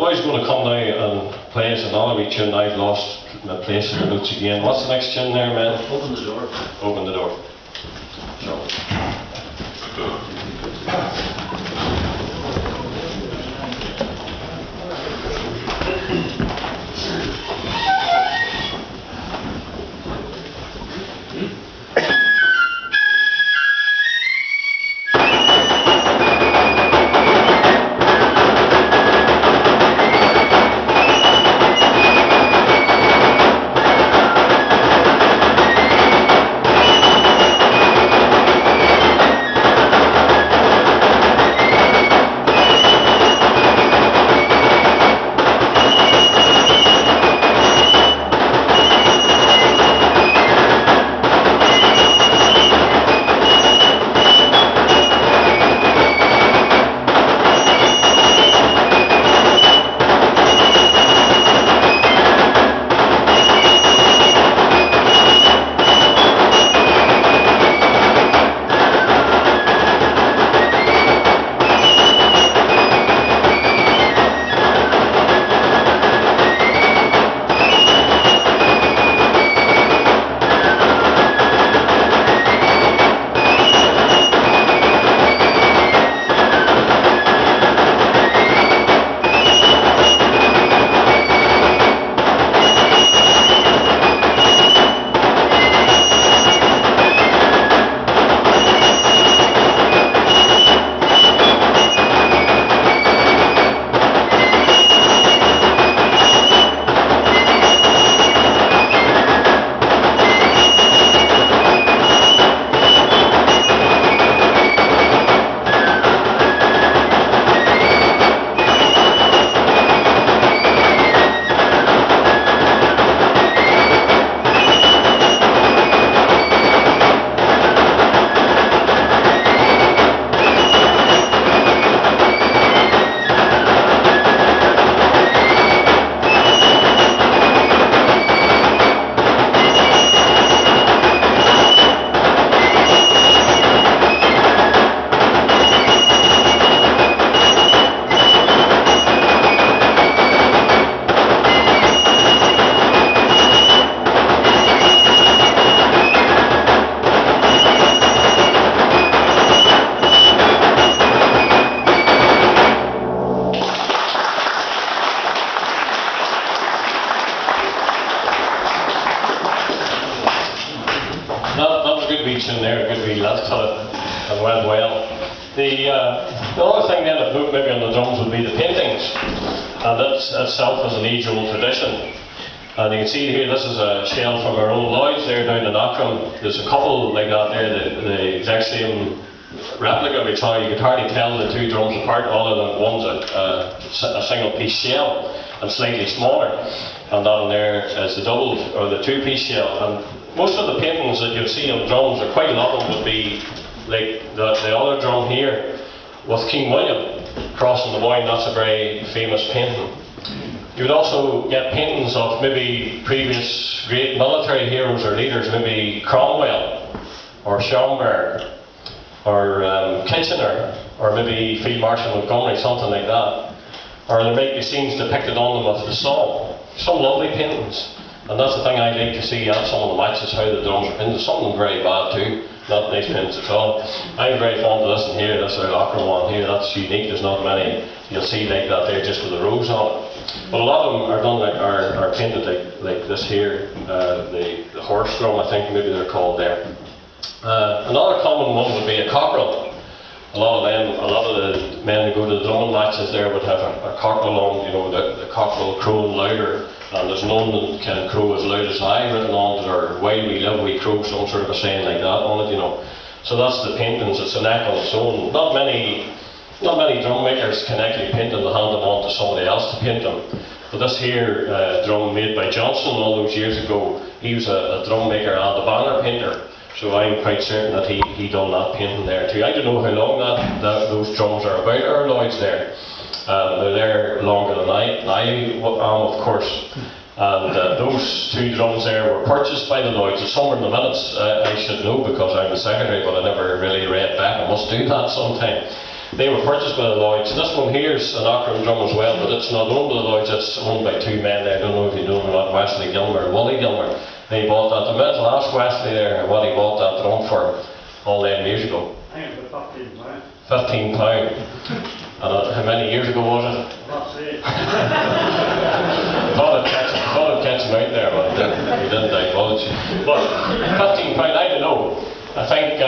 boys are going to come now and play us another wee tune. I've lost my place in the notes again. What's the next tune there, man? Open the door. Open the door. No. The other thing then of note maybe on the drums would be the paintings, and that itself is an age-old tradition. And you can see here, this is a shell from our own Lloyd's there down in Aughrim. There's a couple like that there, the exact same replica, which you could hardly tell the two drums apart, other than one's a single piece shell and slightly smaller, and that one there is the double or the two-piece shell. And most of the paintings that you'll see on drums, or quite a lot of them, would be like the other drum here with King William crossing the Boyne. That's a very famous painting. You would also get paintings of maybe previous great military heroes or leaders, maybe Cromwell or Schomberg or Kitchener, or maybe Field Marshal Montgomery, something like that. Or there might be scenes depicted on them of the Somme. Some lovely paintings. And that's the thing I like to see at some of the matches, how the drums are painted. Some of them very bad too, not nice paintings at all. I'm very fond of this one here, this Aughrim one here. That's unique. There's not many you'll see like that there, just with the rose on it. But a lot of them are done like are painted like this here, the horse drum, I think maybe they're called there. Another common one would be a cockerel. A lot of the men who go to the drumming matches there would have a cockerel on, you know, the cockerel crowing louder, and there's none that can crow as loud as I written on it, or while we live we crow, some sort of a saying like that on it, you know. So that's the paintings. It's an act on its own. Not many drum makers can actually paint them and hand them on to somebody else to paint them. But this here drum made by Johnson all those years ago, he was a drum maker and a banner painter. So I'm quite certain that he done that painting there too. I don't know how long those drums are about, our Lloyd's there. They're there longer than I am, of course. And those two drums there were purchased by the Lloyd's. It's somewhere in the minutes, I should know because I'm the secretary, but I never really read back. I must do that sometime. They were purchased by the Lloyds. This one here is an Aughrim drum as well, but it's not owned by the Lloyds, it's owned by two men there. I don't know if you know them or not, Wesley Gilmer and Wally Gilmer. They bought that. The middle last Wesley there, what he bought that drum for all them years ago. I think it was £15. £15. And how many years ago was it? That's it. thought I'd catch him out there, but he didn't divulge. But £15, I don't know. I think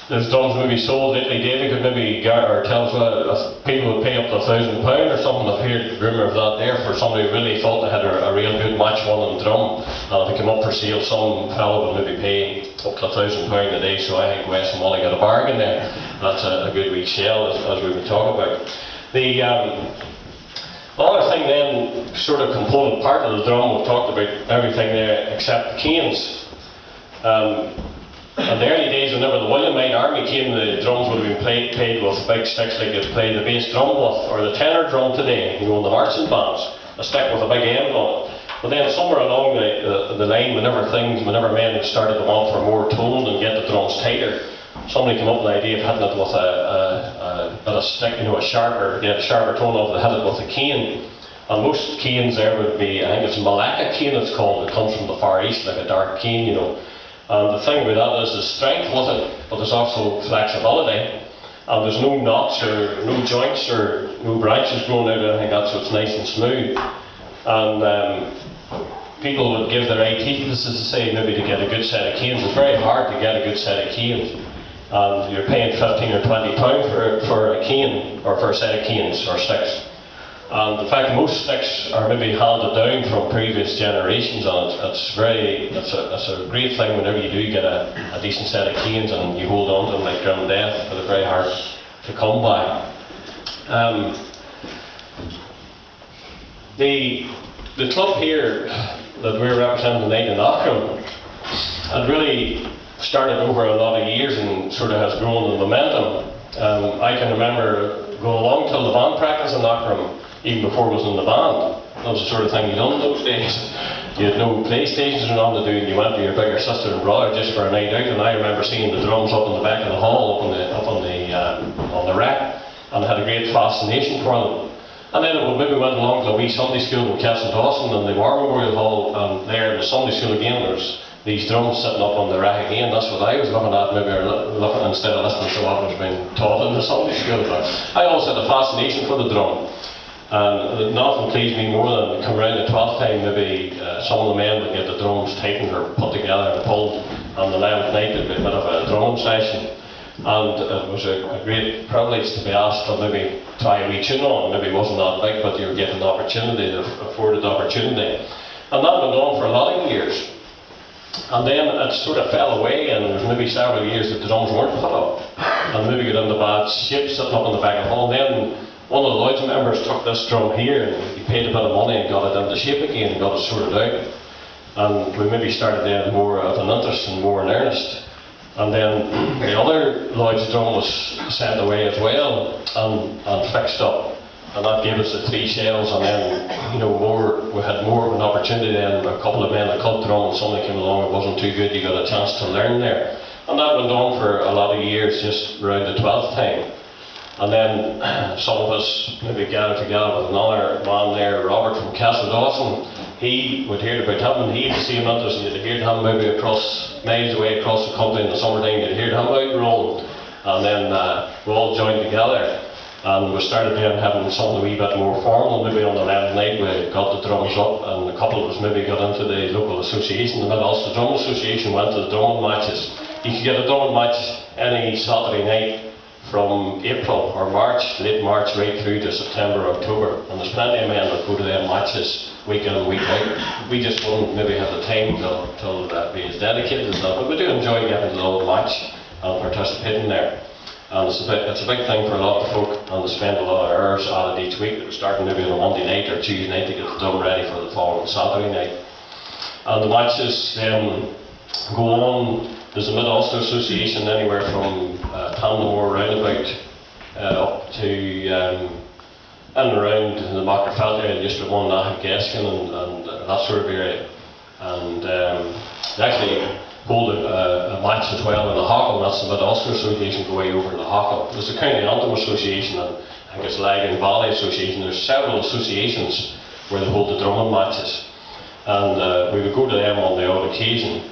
there's drums maybe sold. Italy Davy could maybe or tell us if people would pay up to £1,000 or something. I've heard rumour of that there for somebody who really thought they had a real good match one on drum. And if it came up for sale, some fellow would maybe pay up to £1,000 a day. So I think West and Wally got a bargain there. That's a good wee shell, as we were talking about. The other thing then, sort of component part of the drum, we've talked about everything there except the canes. In the early days, whenever the Williamite army came, the drums would have been played with big sticks like you'd play the bass drum with, or the tenor drum today, you know, in the marching bands, a stick with a big end on it. But then somewhere along the line, whenever men had started to want for more tone and get the drums tighter, somebody came up with the idea of hitting it with a bit of stick, you know, a sharper tone of it, hit it with a cane. And most canes there would be, I think it's Malacca cane it's called, it comes from the Far East, like a dark cane, you know. And the thing about that is the strength with it, but there's also flexibility. And there's no knots or no joints or no branches growing out of it, I think that's so it's nice and smooth. And people would give their eye teeth, this is to say, maybe to get a good set of canes. It's very hard to get a good set of canes. And you're paying £15 or £20 for a cane, or for a set of canes or sticks. And in fact, most sticks are maybe handed down from previous generations, and it's a great thing whenever you do get a decent set of canes and you hold on to them like grim death, but they're very hard to come by. The club here that we're representing tonight in Aughrim had really started over a lot of years and sort of has grown in momentum. I can remember going along till the band practice in Aughrim, even before I was in the band. That was the sort of thing you done in those days. You had no PlayStations or nothing to do, and you went to your bigger sister and brother just for a night out. And I remember seeing the drums up in the back of the hall, on the rack, and I had a great fascination for them. And then maybe went along to a wee Sunday school in Castle Dawson in the War Memorial Hall, and there in the Sunday school again, there's these drums sitting up on the rack again. That's what I was looking at, maybe looking instead of listening to what was being taught in the Sunday school. But I always had a fascination for the drum. And nothing pleased me more than come around the 12th time, maybe some of the men would get the drums tightened or put together and pulled, and the 11th night there'd be a bit of a drumming session. And it was a great privilege to be asked to maybe try a wee tune on. Maybe it wasn't that big, but you were given the opportunity, afforded the opportunity. And that went on for a lot of years. And then it sort of fell away, and there was maybe several years that the drums weren't put up. And maybe got into bad shape, sitting up in the back of the hall. And then one of the Lloyds members took this drum here, and he paid a bit of money and got it into shape again and got it sorted out. And we maybe started then more of an interest and more in earnest. And then the other Lloyd's drum was sent away as well and fixed up. And that gave us the 3 shells, and then, you know, we had more of an opportunity then. A couple of men that cut drum, and somebody came along, it wasn't too good, you got a chance to learn there. And that went on for a lot of years, just around the 12th time. And then some of us maybe gathered together with another man there, Robert from Castle Dawson. He would hear about him, and he had the same interest, and you'd hear him maybe miles away across the country in the summertime, you'd hear him out rolling. And then we all joined together, and we started then having something a wee bit more formal. Maybe on the 11th night we got the drums up, and a couple of us maybe got into the local association, the Mid-Ulster Drum Association, went to the drumming matches. You could get a drumming match any Saturday night from April or March, late March, right through to September, October. And there's plenty of men that go to them matches week in and week out. We just wouldn't maybe have the time till be as dedicated as that, but we do enjoy getting the little match and participating there. And it's a big thing for a lot of folk, and they spend a lot of hours at it each week. They're starting maybe on a Monday night or Tuesday night to get the drum ready for the following Saturday night. And the matches then go on. There's a Mid-Ulster Association anywhere from Tandamore roundabout up to and around the Macrofelt area, just one Nahag Geskin and that sort of area. And actually hold a match as well in the Aughrim. That's the Mid-Ulster Association go way over in the Aughrim. There's the County Antrim Association and I think it's Lambegs Valley Association. There's several associations where they hold the drumming matches, and we would go to them on the odd occasion.